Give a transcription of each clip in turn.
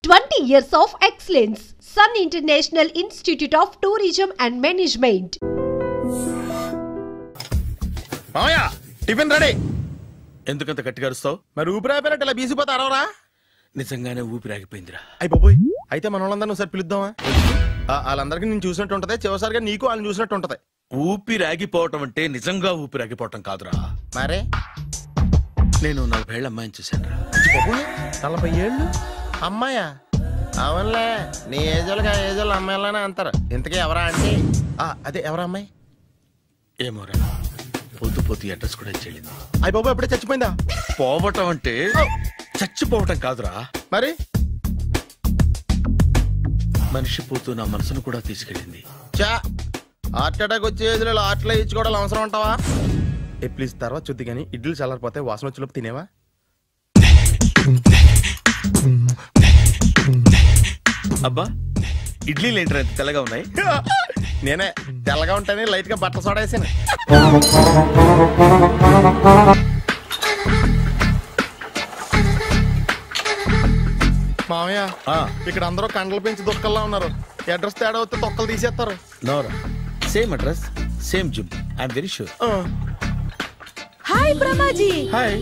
20 years of excellence. Sun International Institute of Tourism and Management. మామయ్య tiffin ready. ఎందుకంత గట్టిగా అరుస్తావు? మరి ఊపిరాయిపోయినట్టు ఇలా బీసిపోతే అరవరా? నిజంగానే ఊపిరాగిపోయిందిరా. అయ్యి బాబోయ్, అయితే మన వాళ్ళందరినీ ఒకసారి పిలుద్దామా? వాళ్ళందరికీ నేను చూసినట్టు ఉంటది, చివరిసారిగా నీకు వాళ్ళని చూసినట్టు ఉంటది. ఊపిరాగిపోవటం అంటే నిజంగా ఊపిరాగిపోవటం కాదురా. మరే నేను 40 ఏళ్ల అమ్మాయిని చూశాను రా. 40 ఏళ్ళు అమ్మాయా? అవునులే, నీ ఏజోళ్ళకి ఆ ఏజోళ్ళు అమ్మాయిలానే అంటారు. ఇంతకీ ఎవరా అంటే అదే ఎవరా అమ్మాయి? ఏమోరా, పొద్దు పొద్దు అడ్రస్ కూడా చెల్లింది. అయ్యి బాబు ఎప్పుడే చచ్చిపోయిందా? పోవటం అంటే చచ్చిపోవటం కాదురా, మరి మనిషి పోతూ నా మనసును కూడా తీసుకెళ్ళింది. చా, హార్ట్ అటాక్ వచ్చే ఏజ్లో హార్ట్లో ఇచ్చుకోవడం అవసరం అంటావా? ప్లీజ్ తర్వాత చూద్ది కానీ ఇడ్లీ చల్లారిపోతే వాసన వచ్చేలోపు తినేవా? అబ్బా, ఇడ్లీలు ఏంటరా ఇంత తెల్లగా ఉన్నాయి? నేనే తెల్లగా ఉంటానే లైట్ గా బట్టలు సోడా వేసాను. మామయ్య, ఇక్కడ అందరూ కండలు పెంచి దుక్కల్లా ఉన్నారు. అడ్రస్ తేడా వస్తే తొక్కలు తీసేస్తారు. నోరా, same address same gym, I'm very sure. Hi Brahmaji. Hi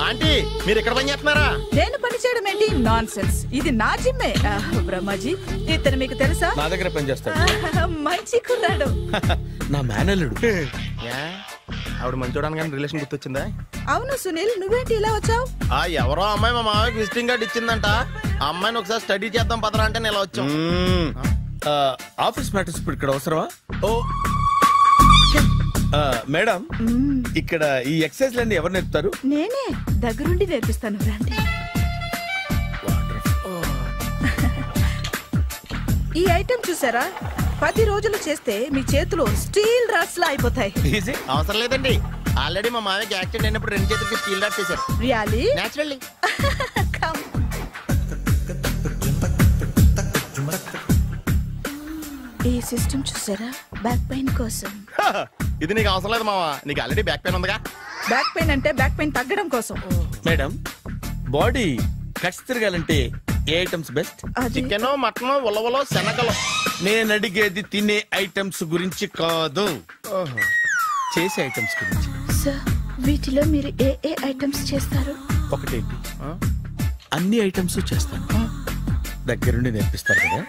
aunty, మీరు ఇక్కడ పని చేస్తున్నారా? నేను పని చేయడం ఏంటి? నాన్ సెన్స్, ఇది నా జిమ్మే. బ్రహ్మాజీ, ఇతను మీకు తెలుసా? నా దగ్గర పని చేస్తాడు. మంచి కుర్రాడు. నా మేనల్లుడు. ఆవిడ మంచి చూడడానికి రిలేషన్ గుర్తొచ్చిందా? అవును సునీల్, నువ్వేంటి ఇలా వచ్చావు? ఎవరో అమ్మాయి మా మామయ్యకి విజిటింగ్ కార్డ్ ఇచ్చిందంట. ఆ అమ్మాయిని ఒకసారి స్టడీ చేద్దాం పదరా అంటే నేను ఇలా వచ్చాం. ఆఫీస్ మ్యాటర్స్ ఇప్పుడు ఇక్కడ అవసరమా? ఓ మేడం, ఇక్కడ ఈ ఎక్సర్సైజ్ లన్నీ ఎవరు నేర్పుతారు? నేనే దగ్గరుండి నేర్పిస్తాను, రండి. ఈ ఐటెం చూసారా? 10 రోజులు చేస్తే మీ చేతులు స్టీల్ రాట్స్ లా అయిపోతాయి. అవసరం లేదండి, ఆల్రెడీ మా మామయ్యకి యాక్సిడెంట్ అయినప్పుడు 2 చేతులకి స్టీల్ డాట్ చేశారు. రియల్లీ? నేచురల్లీ. ఈ సిస్టమ్ చూసారా? బ్యాక్ పెయిన్ కోసం. ఇది నీకు అవసరం లేదు మావా, నీకు ఆల్రెడీ బ్యాక్ పెయిన్ ఉందిగా. బ్యాక్ పెయిన్ అంటే బ్యాక్ పెయిన్ తగ్గడం కోసం. మేడం, బాడీ కట్స్ తిరగాలంటే ఏ ఐటమ్స్ బెస్ట్? చికెన్, మటన్, ఉలవలో, శనగలు. నేను అడిగేది తినే ఐటమ్స్ గురించి కాదు, చేసే ఐటమ్స్ గురించి. సార్, వీటిలో మీరు ఏ ఏ ఐటమ్స్ చేస్తారు? ఒకటేంటి, అన్ని ఐటమ్స్ చేస్తాను. దగ్గరుండి నేర్పిస్తారు కదా?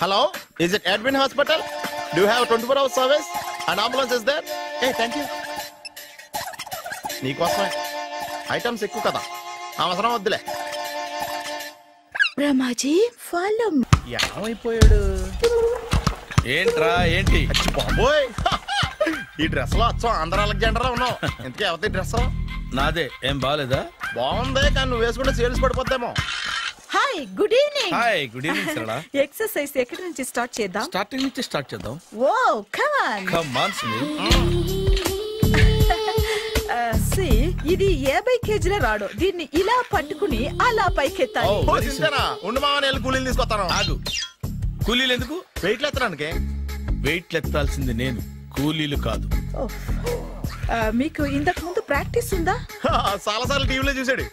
Hello, is it admin hospital? Do have 24 hours service? And ambulance is there? Thank you. నీకోసమే ఐటమ్స్ ఎక్కువ కదా, అవసరం వద్దులే. రమాజీ, ఫాలో. ఏమైపోయాడు? ఏంట్రా ఏంటి? బాబోయ్, ఈ డ్రెస్ లో వచ్చాం ఆంధ్ర అలెగ్జాండర్ ఉన్నావు. ఇంతకీ ఎవరి డ్రెస్? నాదే. ఏం బాగాలేదా? బాగుంది, కానీ నువ్వు వేసుకుంటే సేల్స్ పడిపోద్దేమో. Hi, good evening. Hi, good evening Sarala. Exercise ఎక్కడి నుంచి స్టార్ట్ చేద్దాం? స్టార్టింగ్ నుంచి స్టార్ట్ చేద్దాం. Oh come on. Come on Sunil. ఇది 50 కేజీల రాడు. దీన్ని ఇలా పట్టుకుని అలా పైకెత్తాలి. ఉండు మామ, నేను కూలీలు తీసుకొస్తాను. ఆగు, కూలీలు ఎందుకు? వెయిట్లు ఎత్తడానికి. వెయిట్లు ఎత్తాల్సింది నేను, కూలీలు కాదు. మీకు ఇంతకు ముందు ప్రాక్టీస్ ఉందా? చాలా సార్లు టీవీలో చూసాడు.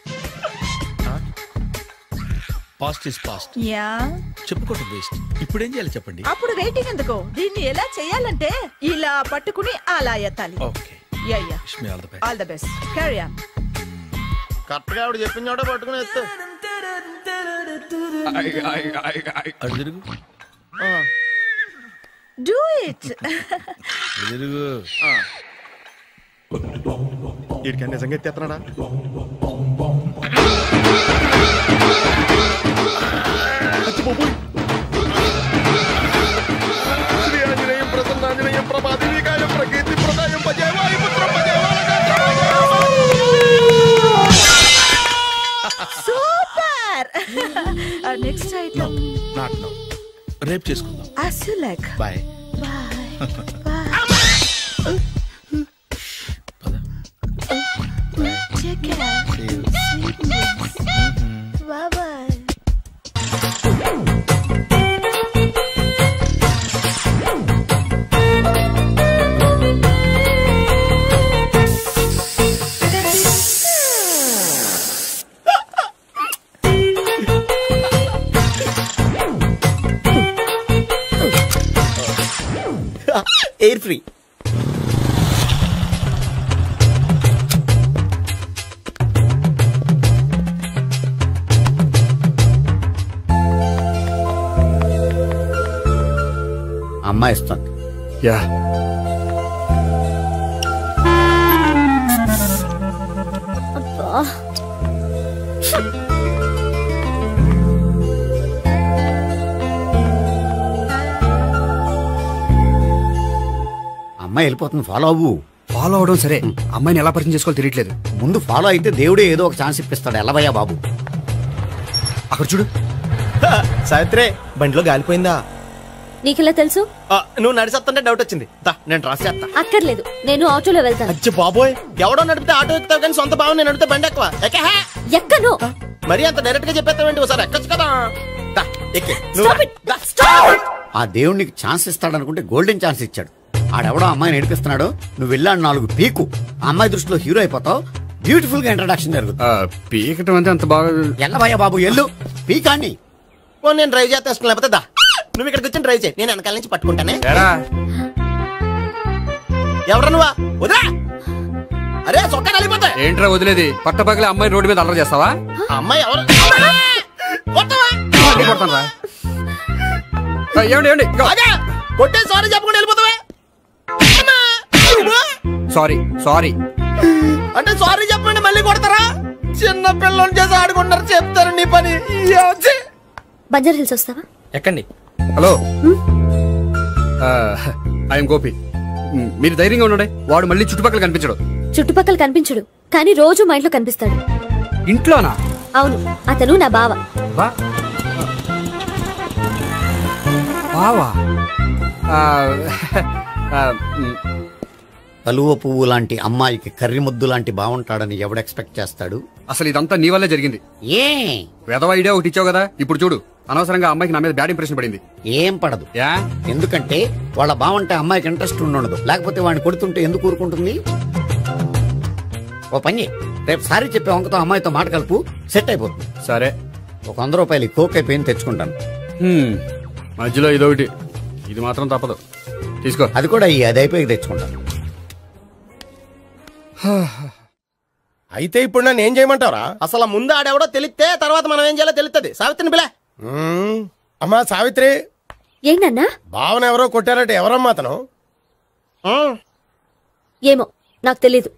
Past is past. యా, చెప్పుకోవటం వేస్ట్. ఇప్పుడు ఏం చేయాలి చెప్పండి? అప్పుడు వెయిటింగ్ ఎందుకు? దీన్ని ఎలా చేయాలంటే ఇలా పట్టుకుని అలా ఎత్తాలి. Okay, yeah yeah, wish me all the best. All the best. Carry on. Correct గా ఆవిడ చెప్పిన చోట పట్టుకుని ఎత్తు. అటు తిరుగు. Do it. తిరుగు. వీడికి నిజంగా ఎత్తేస్తున్నాడా? శ్రీ ఆంజనేయం ప్రసన్నాంజనేయం ప్రభాదేవికాయం ప్రకీర్తి ప్రదాయం భజేవాయు పుత్రం super. Next item not now, రేపు చేసుకుందాం. as you like. Bye. Bye. Take care. Sweet dreams. Bye bye. Air free. అమ్మాయి ఇస్తుంది. యా అమ్మాయి వెళ్ళిపోతుంది, ఫాలో అవ్వు. ఫాలో అవడం సరే, అమ్మాయిని ఎలా పరిచయం చేసుకోవాలో తెలియట్లేదు. ముందు ఫాలో అయితే దేవుడే ఏదో ఒక ఛాన్స్ ఇప్పిస్తాడు. ఎలవయ్యా బాబు. అక్కడ చూడు. సావిత్రి, బండిలో గాలిపోయిందా? నీకెలా తెలుసు? నువ్వు నడిచేస్తుంటే డౌట్ వచ్చింది. నేను డ్రాస్ చేస్తా. అక్కర్లేదు, నేను ఆటోలో వెళ్తాను. అచ్చి బాబోయ్, ఎవడో నడిపితే ఆటో ఎక్కుతావు కానీ సొంత భావం నేను నడిపితే బండి ఎక్కువ. ఎక్కను. మరి అంత డైరెక్ట్ గా చెప్పేస్తావేంటి? ఒకసారి ఎక్కొచ్చు కదా. ఆ దేవుడికి ఛాన్స్ ఇస్తాడనుకుంటే గోల్డెన్ ఛాన్స్ ఇచ్చాడు. ఆడెవడో అమ్మాయిని నడిపిస్తున్నాడు, నువ్వు వెళ్ళాడు 4 పీకు. ఆ అమ్మాయి దృష్టిలో హీరో అయిపోతావు. బ్యూటిఫుల్ గా ఇంట్రడక్షన్ జరుగుతుంది. పీకటం అంటే అంత బాగా. ఎల్లవయ్యా బాబు, ఎల్లు పీకాన్ని. నేను డ్రైవ్ చేస్తాను, లేకపోతే దా నువ్వు ఇక్కడికి వచ్చి డ్రైవ్ చేయి, నేను వెనకాల నుంచి పట్టుకుంటానే. ఎవరు నువ్వా? వదిలా. అరే చొక్కా కలిపోతా. ఏంట్రా వదిలేది? పట్టపక్కల అమ్మాయి రోడ్డు మీద అల్లరి చేస్తావా? అమ్మాయి ఎవరు? ఏమండి కొట్టే సారీ చెప్పకుండా వెళ్ళిపోతావా? సారీ సారీ అంటే సారీ చెప్పండి మళ్ళీ కొడతారా? చిన్న పిల్లలు చేసి ఆడుకుంటారు, చెప్తారు నీ పని. బంజారా హిల్స్ వస్తావా? ఎక్కండి. Hello, I'm Gopi. మీరు ధైర్యంగా ఉండండి. వాడు మళ్ళీ చుట్టుపక్కల కనిపించడు. చుట్టుపక్కల కనిపించడు, కానీ రోజు మా ఇంట్లో కనిపిస్తాడు. ఇంట్లోనా? అవును, అతను నా బావ. బావా? కలువ పువ్వు లాంటి అమ్మాయికి కర్రి ముద్దు లాంటి బాగుంటాడని ఎవడు ఎక్స్పెక్ట్ చేస్తాడు? అసలు ఇదంతా నీ వల్లే జరిగింది. ఏ వెధవ ఐడియా ఒకటి ఇచ్చావు కదా, ఇప్పుడు చూడు. అనవసరంగా అమ్మాయికి నా మీద బ్యాడ్ ఇంప్రెషన్ పడింది. ఏం పడదు. ఎందుకంటే వాళ్ళ బాగుంటే అమ్మాయికి ఇంట్రెస్ట్ ఉండదు. లేకపోతే వాడిని కొడుతుంటే ఎందుకు ఊరుకుంటుంది? ఓ పని, రేపు సారీ చెప్పే వంకతో అమ్మాయితో మాట కలుపు, సెట్ అయిపోతుంది. సరే, ఒక 100 రూపాయలు కోక్ అయిపోయింది, తెచ్చుకుంటాను. మధ్యలో ఇదొకటి, ఇది మాత్రం తప్పదు. తీసుకో. అది కూడా అది అయిపోయి తెచ్చుకుంటాను. అయితే ఇప్పుడు నన్ను ఏం చేయమంటారా? అసలు ముందు ఆడెవడో తెలిస్తే తర్వాత మనం ఏం చేయాలో తెలుస్తుంది. సావిత్రిని పిల్ల. అమ్మా సావిత్రి. ఏంటన్నా? భావన ఎవరో కొట్టారట. ఎవరమ్మా అతను? ఏమో నాకు తెలీదు.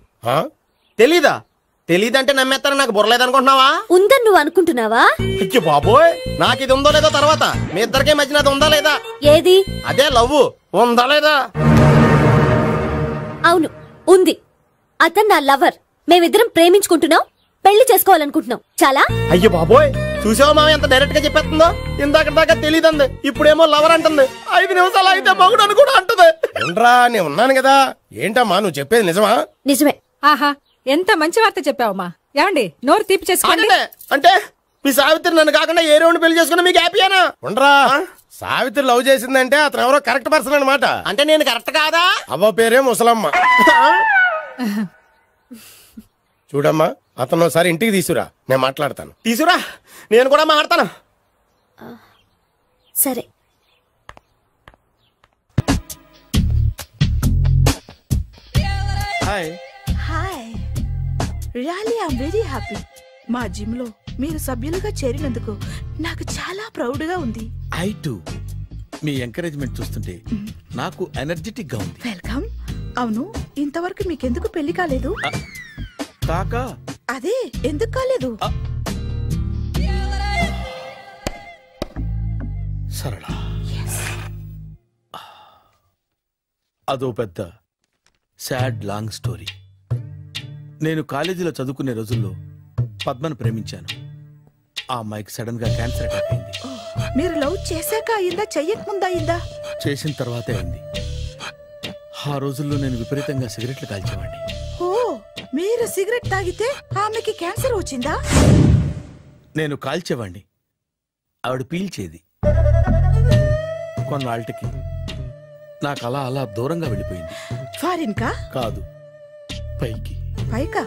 తెలీదా? తెలీదంటే నమ్మేస్తారని నాకు బుర్రలేదనుకుంటున్నావా? ఉందని నువ్వు అనుకుంటున్నావా? అయ్యో బాబోయ్, నాకు ఇది ఉందో లేదో తర్వాత. మీ ఇద్దరికే మధ్యన అది ఉందా లేదా? ఏది? అదే లవ్ ఉందా లేదా? అవును, ఉంది. అతను నా లవర్. మేమిద్దరం ప్రేమించుకుంటున్నాం, పెళ్లి చేసుకోవాలనుకుంటున్నాం. చాలా. అయ్యో బాబోయ్, చూసావా మామ ఎంత డైరెక్ట్ గా చెప్పేస్తుందో? ఇందాక దాకా తెలియదండి, ఇప్పుడేమో లవర్ అంటుంది. 5 నిమిషాలు అయితే మగుడు అని కూడా అంటుంది. ఏంట్రా, నేను ఉన్నాను కదా. ఏంటమ్మా నువ్వు చెప్పేది నిజమా? నిజమే. ఆహా, ఎంత మంచి వార్త చెప్పావమ్మా. ఏమండి, నోరు తీపి చేసుకోండి. అంటే మీ సావిత్రి నన్ను కాకుండా ఏ రౌండ్ పెళ్లి చేసుకున్నా మీకు హ్యాపీయేనా? ఉండరా, సావిత్రి లవ్ చేసిందంటే అతను ఎవరో కరెక్ట్ పర్సన్ అనమాట. అంటే నేను కరెక్ట్ కాదా? అవ్వ పేరే ముసలమ్మ. చూడమ్మా, అతను ఒకసారి ఇంటికి తీసుకురా, నేను మాట్లాడతాను. తీసుకురా, నేను కూడా మాట్లాడతాను. సరే. Hi. Hi, really I'm very happy. మా జిమ్ లో మీరు సభ్యులుగా చేరినందుకు నాకు చాలా ప్రౌడ్ గా ఉంది. I to. మీ ఎంకరేజ్మెంట్ చూస్తుంటే నాకు ఎనర్జెటిక్ గా ఉంది. వెల్కమ్. అవును, ఇంతవరకు మీకెందుకు పెళ్లి కాలేదు? కాకా అదే ఎందుకు కాలేదు? సరళ, అదో పెద్ద సాడ్ లాంగ్ స్టోరీ. నేను కాలేజీలో చదువుకునే రోజుల్లో పద్మను ప్రేమించాను. ఆ అమ్మాయికి సడన్ గా క్యాన్సర్ అటాక్ అయింది. మీరు లవ్ చేశాక అయిందా, చెయ్యక ముందా అయిందా? చేసిన తర్వాతే అయింది. ఆ రోజుల్లో నేను విపరీతంగా సిగరెట్లు కాల్చేవాడిని. ఓ, మీరు సిగరెట్ తాగితే ఆమెకి క్యాన్సర్ వచ్చిందా? నేను కాల్చేవాణ్ణి, ఆవిడ పీల్చేది. కొన్నాళ్ళకి నాకు అలా అలా దూరంగా వెళ్ళిపోయింది. ఫారిన్ కా? కాదు, పైకి. పైకా?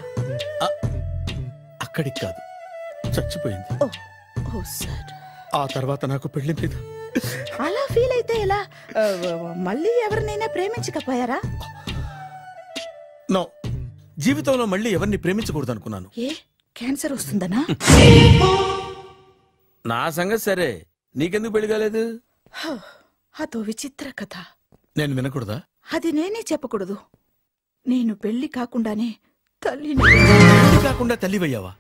అక్కడికి కాదు, చచ్చిపోయింది. ఓ సార్. ఆ తర్వాత నాకు పెళ్లి మీద అలా ఫీల్ అయితే ఎలా? మళ్ళీ ఎవరినైనా ప్రేమించకపోయారా? నో, జీవితంలో మళ్ళీ ఎవరిని ప్రేమించకూడదు అనుకున్నాను. ఏ క్యాన్సర్ వస్తుందనా? నా సంగతి సరే, నీకెందుకు పెళ్లి కాలేదు? అదో విచిత్ర కథ. నేను వినకూడదా? అది నేనే చెప్పకూడదు. నేను పెళ్లి కాకుండానే తల్లిని. పెళ్లి కాకుండా తల్లివయ్యావా?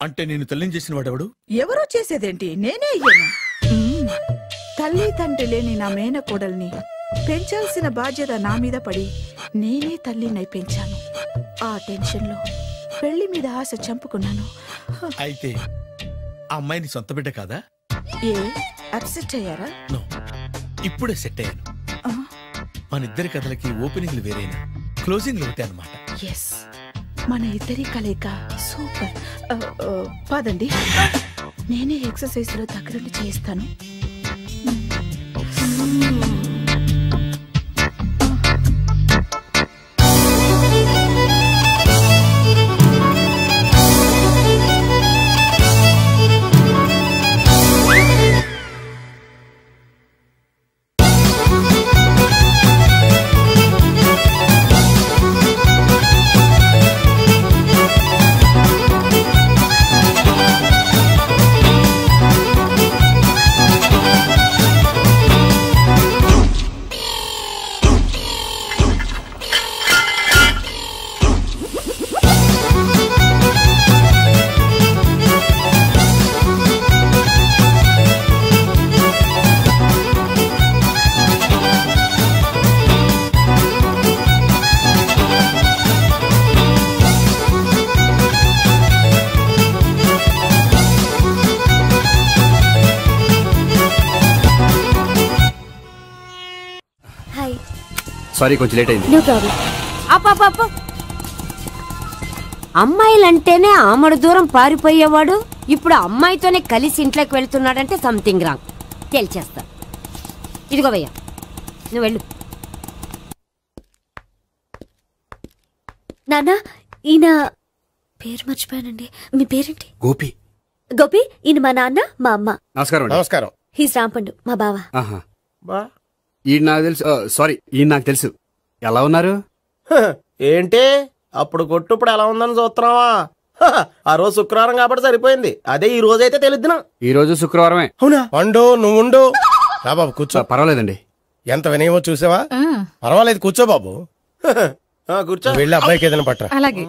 అంటే నేను తల్లిని చేసిన వాడెవడు? ఎవరో చేసేదేంటి, నేనే అయ్యాను. తల్లి తండ్రి లేని నా మేనకోడల్ని పెంచాల్సిన బాధ్యత నా మీద పడి నేనే తల్లినై పెంచాను. ఆ టెన్షన్లో పెళ్లి మీద ఆశ చంపుకున్నాను. అయితే ఆ అమ్మాయిని సొంత బిడ్డ కాదా? ఏ అప్సెట్ అయ్యారా? నో, ఇప్పుడే సెట్ అయ్యాను. మన ఇద్దరి కథలకి ఓపెనింగ్లు వేరేనా, క్లోజింగ్లు ఒకటే అన్నమాట. ఎస్, మన ఇద్దరి కలయిక సూపర్. పదండి, నేనే ఎక్సర్సైజ్ లో దగ్గరుండి చేయిస్తాను. సారీ, కొంచెం లేట్ అయింది. No problem. అప్ప అమ్మాయిలంటేనే ఆమడు దూరం పారిపోయేవాడు ఇప్పుడు అమ్మాయితోనే కలిసి ఇంట్లోకి వెళ్తున్నాడంటే సంథింగ్ రాంగ్. తేల్చేస్తా. ఇదిగో భయ్యా, నువ్వు వెళ్ళు. నాన్న, ఈయన పేరు మర్చిపోయానండి. మీ పేరేంటి? గోపి. గోపి, ఈయన మా నాన్న, మా అమ్మ. నమస్కారం. నమస్కారం. హీస్ రాంపండు, మా బావ. ఈయన నాకు తెలుసు. సారీ, ఈయన నాకు తెలుసు. ఎలా ఉన్నారు? ఏంటి అప్పుడు కొట్టు ఇప్పుడు ఎలా ఉందని చూస్తున్నావా? ఆ రోజు శుక్రవారం కాబట్టి సరిపోయింది. అదే ఈ రోజు అయితే తెలుద్దునా. ఈ రోజు శుక్రవారమే. అవునా? వండు, నువ్వు ఉండు. రా బాబు కూర్చో. పర్వాలేదండి. ఎంత వినయమో చూసావా? పర్వాలేదు, కూర్చో బాబు. కూర్చో. వెళ్ళి అబ్బాయికి ఏదైనా పట్టరా. అలాగే.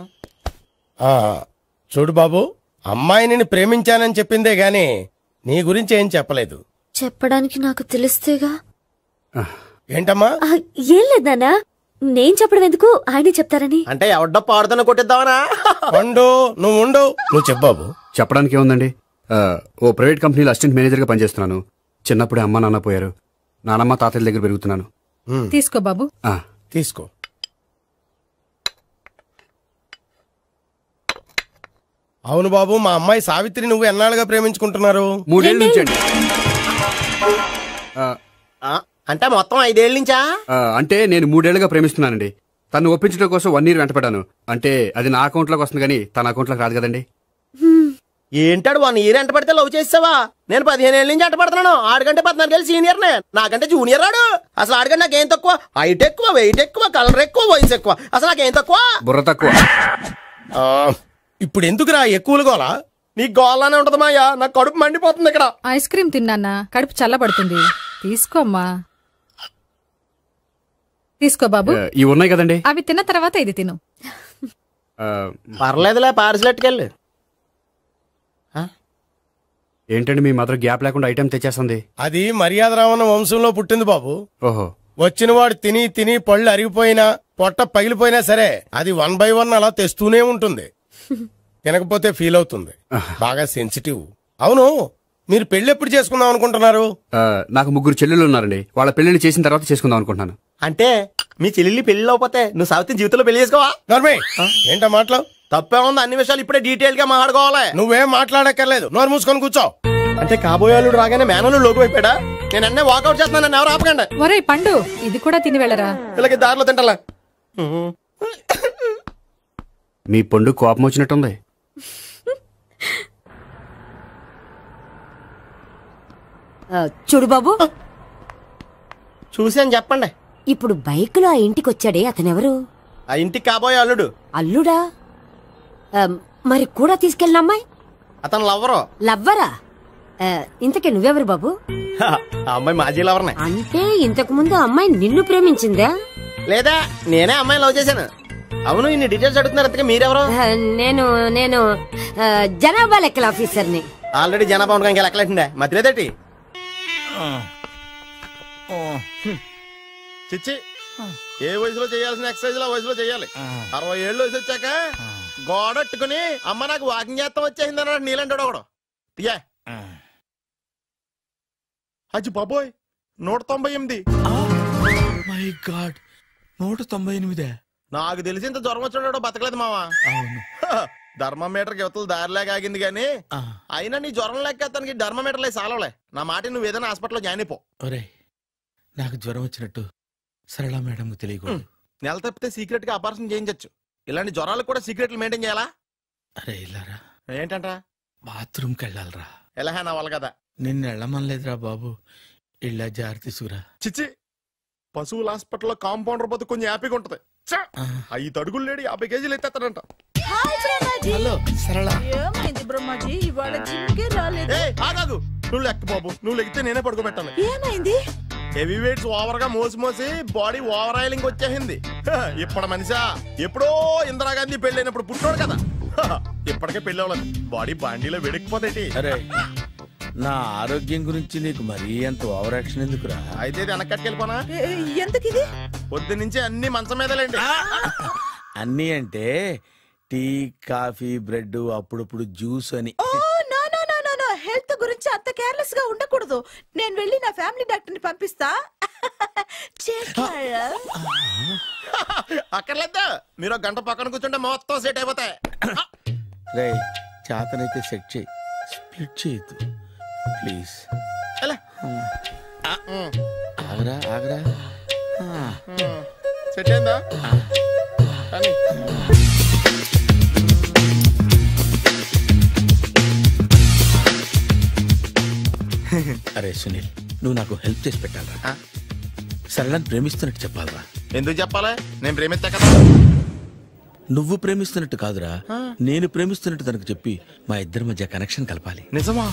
చూడు బాబు, అమ్మాయిని ప్రేమించానని చెప్పిందే గాని నీ గురించి ఏం చెప్పలేదు. చెప్పడానికి నాకు తెలిస్తేగా. ఏంటమ్మా? ఏం లేదు నాన్న, నేను చెప్పడం ఎందుకు, ఆయనే చెప్తారని. అంటే ఎవడ్డో పాడుతున్నా కొట్టిద్దామనా? వండు, నువ్వు ఉండు. నువ్వు చెప్పు బాబు. చెప్పడానికి ఏముందండి, ఓ ప్రైవేట్ కంపెనీలో అసిస్టెంట్ మేనేజర్ గా పనిచేస్తున్నాను. చిన్నప్పుడే అమ్మ నాన్న పోయారు. నానమ్మ తాతయ్య దగ్గర పెరుగుతున్నాను. తీసుకో బాబు. తీసుకో. అవును బాబు, మా అమ్మాయి సావిత్రి నువ్వు ఎన్నాళ్ళుగా ప్రేమించుకుంటున్నారు? 3 ఏళ్ళ నుంచి అండి. అంటే మొత్తం 5 ఏళ్ళ నుంచా? అంటే నేను 3 ఏళ్లుగా ప్రేమిస్తున్నానండి. తను ఒప్పించడం కోసం 1 year వెంటపడ్డాను. అంటే అది నా అకౌంట్ లోకి వస్తుంది కానీ తన అకౌంట్ లోకి రాదు కదండి. ఏంటాడు 1 year ఎంట పడితే లవ్ చేసావా? నేను 15 ఏళ్ళ నుంచి ఎంట పడుతున్నాను. ఆడికంటే 14 ఏళ్ళు సీనియర్ నే, నాకంటే జూనియర్ రాడు. అసలు ఆడికంటే నాకేం తక్కువ? హైట్ ఎక్కువ, వెయిట్ ఎక్కువ, కలర్ ఎక్కువ, వయసు ఎక్కువ. అసలు నాకేం తక్కువ? బుర్ర తక్కువ. ఇప్పుడు ఎందుకురా ఎక్కువలు గోలా? నీకు గోలానే ఉంటది మాయా. నాకు కడుపు మండిపోతుంది ఇక్కడ. ఐస్ క్రీమ్ తిన్నానా, కడుపు చల్లబడుతుంది. తీసుకోమ్మా. తీసుకో బాబు. ఇవి ఉన్నాయి కదండి, అవి తిన్న తర్వాత ఇది తిను. పర్లేదులే, పార్సిలెట్కెళ్ళి. ఏంటండి మీ మదర్ గ్యాప్ లేకుండా ఐటెం తెచ్చేస్తుంది? అది మర్యాద రావణ వంశంలో పుట్టింది బాబు. ఓహో. వచ్చిన వాడు తిని తిని పళ్ళు అరిగిపోయినా, పొట్ట పగిలిపోయినా సరే అది 1 by 1 అలా తెస్తూనే ఉంటుంది. తినకపోతే ఫీల్ అవుతుంది. బాగా సెన్సిటివ్. అవును, మీరు పెళ్లి ఎప్పుడు చేసుకుందాం అనుకుంటున్నారు? నాకు 3 చెల్లెళ్ళు ఉన్నారండి. వాళ్ళ పెళ్లిని చేసిన తర్వాత చేసుకుందాం అనుకుంటున్నాను. అంటే మీ చెల్లెల్ని పెళ్లి లేకపోతే నువ్వు సావిత్రి జీవితంలో పెళ్లి చేసుకోవా? ఏంటో మాటలు తప్పే ఉంది. అన్ని విషయాలు ఇప్పుడే డీటెయిల్ గా మాట్లాడుకోవాలి. నువ్వేం మాట్లాడక్కర్లేదు, నోరు మూసుకొని కూర్చో. అంటే కాబోయేవాళ్ళు రాగానే మేనలు లోకి అయిపోయాడా? నేను అన్నీ వాకౌట్ చేస్తున్నాను, ఎవరు ఆపకండి. ఒరే పండు, ఇది కూడా తిని వెళ్ళరా. ఇలాగే దారిలో తింటలా. మీ పండు కోపం వచ్చినట్టుంది. చూడు బాబు, చూసాను చెప్పండి. ఇప్పుడు బైక్ లో ఆ ఇంటికి వచ్చాడే అతనెవరు? ఆ ఇంటికి కాబోయే అల్లుడు. అల్లుడా? మరి కూడా తీసుకెళ్ళిన అమ్మాయి? అతను లవ్వరు. లవ్వరా? ఇంతకీ నువ్వెవరు బాబు? ఆ అమ్మాయి మాజీ లవర్నే. అంటే ఇంతకు ముందు అమ్మాయి నిన్ను ప్రేమించిందా? లేదా నేనే అమ్మాయి లవ్ చేశాను. అవును, ఇన్ని డీటెయిల్స్ అడుగుతున్నారు. అంతగా మీరెవరు? నేను జనాభా లెక్కల ఆఫీసర్ని. ఆల్రెడీ జనాభా ఉండగా ఇంకా లెక్కలేండే మధ్యలేదేటి? చిచ్చి, ఏ వయసులో చేయాల్సిన ఎక్సర్సైజ్ ఆ వయసులో చేయాలి. 60 ఏళ్ళు వయసు వచ్చాక గోడట్టుకుని అమ్మ నాకు వాకింగ్ చేస్తాం వచ్చేసింది అన్నాడు నీలంటాడు ఒకడు. తీయా అచ్చి బాబోయ్ 198. My God, 198. నాకు తెలిసి ఇంత జ్వరం వచ్చాడో బతకలేదు మావా. అవును, ధర్మమీటర్ యువతలు దారిలేక ఆగింది గాని అయినా నీ జ్వరం లెక్క అతనికి ధర్మమీటర్లే సాలవలే. నా మాట నువ్వు ఏదైనా హాస్పిటల్లో జాయిన్ అయిపో. ఒరే, నాకు జ్వరం వచ్చినట్టు సరళ మేడం తెలియకూడదు. నెల తప్పితే సీక్రెట్ గా ఆపరేషన్ చేయించచ్చు. ఇలాంటి జ్వరాలకు కూడా సీక్రెట్లు మెయింటైన్ చేయాలా? అరే ఇల్లారా, ఏంటంట? బాత్రూమ్కి వెళ్ళాలరా. ఎలా నా వాళ్ళ కదా. నిన్ను వెళ్ళమనలేదురా బాబు, ఇళ్ళ జారి తీసుకురా. చిచ్చి, పశువుల హాస్పిటల్లో కాంపౌండర్ బతు కొంచెం హ్యాపీగా ఉంటది. 5 అడుగులు లేడి 50 కేజీలు ఎత్తేస్తాడంట. హలో సరళ. ఏమైంది బ్రహ్మాజీ, ఇవాళ జిమ్కే రాలేదు? ఆగాగు, నువ్వు లెక్క బాబు. నువ్వు లెక్కితే నేనే పడుకోబెట్టాలి. ఏమైంది? హెవీ వెయిట్స్ ఓవర్ గా మోసి బాడీ ఓవర్ ఆయిలింగ్ వచ్చేసింది. ఇప్పుడు మనిషా ఎప్పుడో ఇందిరాగాంధీ పెళ్ళైనప్పుడు పుట్టాడు కదా, ఇప్పటికే పెళ్లి అవ్వలేదు. బాడీ బాండీలో వెడికిపోతాయి. అరే, నా ఆరోగ్యం గురించి నీకు మరీ అంత ఓవర్ యాక్షన్ ఎందుకురా? అయితే వెనకట్టుకెళ్ళిపోనా? ఎందుకు ఇది? పొద్దు నుంచి అన్ని మంచం మీదలేండి. అన్నీ అంటే టీ, కాఫీ, బ్రెడ్, అప్పుడప్పుడు జ్యూస్ అని. హెల్త్ గురించి అంత కేర్లెస్ గా ఉండకూడదు. నేను వెళ్ళి నా ఫ్యామిలీ డాక్టర్ ని పంపిస్తా. అక్కర్లేదా, మీరు 1 గంట పక్కన కూర్చుంటే మొత్తం సెట్ అయిపోతాయి. రే, చేతనైతే సెట్ చేయి, స్ప్లిట్ చేయొద్దు ప్లీజ్. ఆగరా ఆగరా. సెట్ అయిందా? అరే సునీల్, నువ్వు నాకు హెల్ప్ చేసి పెట్టాలరా. సరళని ప్రేమిస్తున్నట్టు చెప్పాలరా. ఎందుకు చెప్పాలి? నేను ప్రేమిస్తా కదా. నువ్వు ప్రేమిస్తున్నట్టు కాదురా, నేను ప్రేమిస్తున్నట్టు తనకు చెప్పి మా ఇద్దరి మధ్య కనెక్షన్ కలపాలి. నిజమా?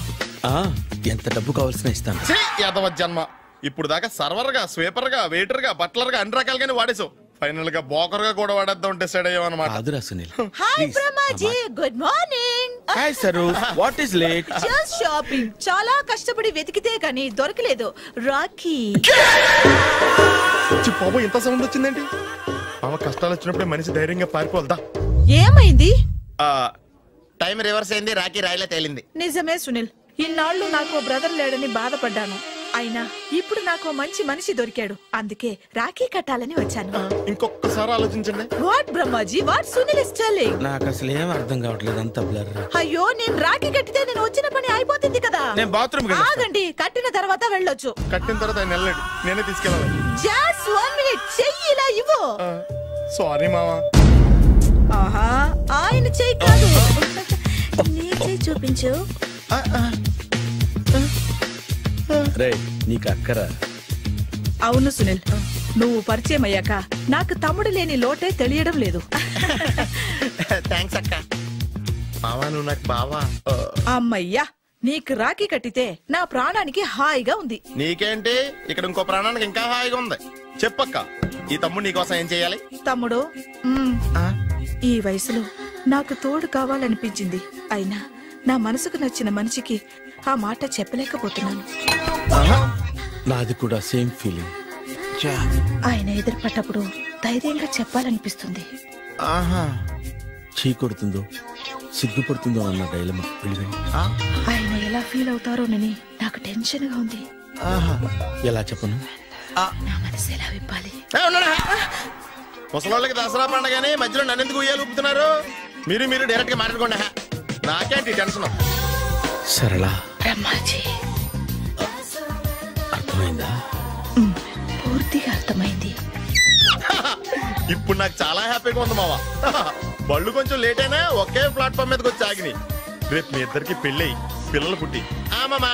ఎంత డబ్బు కావాల్సిన ఇస్తాను. యాదవ జన్మ, ఇప్పుడు దాకా సర్వర్ గా, స్వీపర్ గా, వెయిటర్ గా, బట్లర్ గా అన్ని రకాలుగానే వాడేసావు. ఫైనల్ గా బోకర్ గా కూడా వాడేద్దాం డిసైడ్ అయ్యావు అన్నమాట. కాదురా Sunil. Hi Brahmaji, good morning. Hi sir, what is late? Just shopping. చాలా కష్టపడి వెతికితే కానీ దొరకలేదు. రాఖీ. బాబు ఇంత సౌండ్ వచ్చిందేంటి? మామ కష్టాలు వచ్చినప్పుడే మనిషి ధైర్యంగా పారిపోల్దా. ఏమైంది? టైం రివర్స్ అయింది, రాఖీ రాయిలా తేలింది. నిజమే సునీల్, ఇన్నాళ్ళు నాకు బ్రదర్ లేడని బాధపడ్డాను. అయినా ఇప్పుడు నాకు మంచి మనిషి దొరికాడు. అందుకే రాఖీ కట్టాలని వచ్చాను. ఇంకొకసారి ఆలోచించండి. What Brahmaji, what Sunil is telling? నాకు అసలు ఏం అర్థం కావట్లేదు, అంత బ్లర్. అయ్యో, నేను రాఖీ కట్టితే నేను వచ్చిన పని అయిపోతుంది కదా. నేను బాత్రూమ్ ఆగండి, కట్టిన తర్వాత వెళ్ళొచ్చు. కట్టిన తర్వాత ఆయన వెళ్ళండి, నేనే తీసుకెళ్ళాలి. జస్ట్ 1 మినిట్, చెయ్యి ఇలా ఇవ్వు. సారీ మామా. ఆహా, ఆయన చెయ్యి కాదు, నీ చెయ్యి చూపించు. రే, నీకు అక్కరా? అవును సునీల్, నువ్వు పరిచయం అయ్యాక నాకు తమ్ముడు లేని లోటే తెలియడం లేదు. థ్యాంక్స్ అక్క. మావా నువ్వు నాకు బావా. అమ్మయ్యా, నీకు రాఖీ కట్టితే నా ప్రాణానికి హాయిగా ఉంది. నీకేంటి, ఇక్కడ ఇంకో ప్రాణానికి ఇంకా హాయిగా ఉంది. చెప్పక్క, ఈ తమ్ముడు నీకోసం ఏం చెయ్యాలి? తమ్ముడు, ఈ వయసులో నాకు తోడు కావాలనిపించింది. అయినా నా మనసుకు నచ్చిన మనిషికి ఆ మాట చెప్పలేకపోతున్నాను. నాది కూడా సేమ్ ఫీలింగ్. ఆయన ఎదురుపడ్డప్పుడు ధైర్యంగా చెప్పాలనిపిస్తుంది. చీ కొడుతుందో సిగ్గుపడుతుందో అన్న డైలమా. ఆయన ఎలా ఫీల్ అవుతారోనని నాకు టెన్షన్ గా ఉంది. ఎలా చెప్పను? నా మనసు ఎలా విప్పాలి? ముసలోళ్ళకి దసరా పండగని మధ్యలో నన్ను ఎందుకు ఉయ్యాలు ఊపుతున్నారు? మీరు డైరెక్ట్ గా మాట్లాడుకోండి. నాకేంటి టెన్షన్? సరళ, బ్రహ్మాజీ, అర్థమైందా? పూర్తిగా అర్థమైంది. ఇప్పుడు నాకు చాలా హ్యాపీగా ఉంది మావా. బళ్ళు కొంచెం లేట్ అయినా ఒకే ప్లాట్ఫామ్ మీదకి వచ్చి ఆగినాయి. రేపు మీ ఇద్దరికి పెళ్ళి పిల్లలు పుట్టి మామా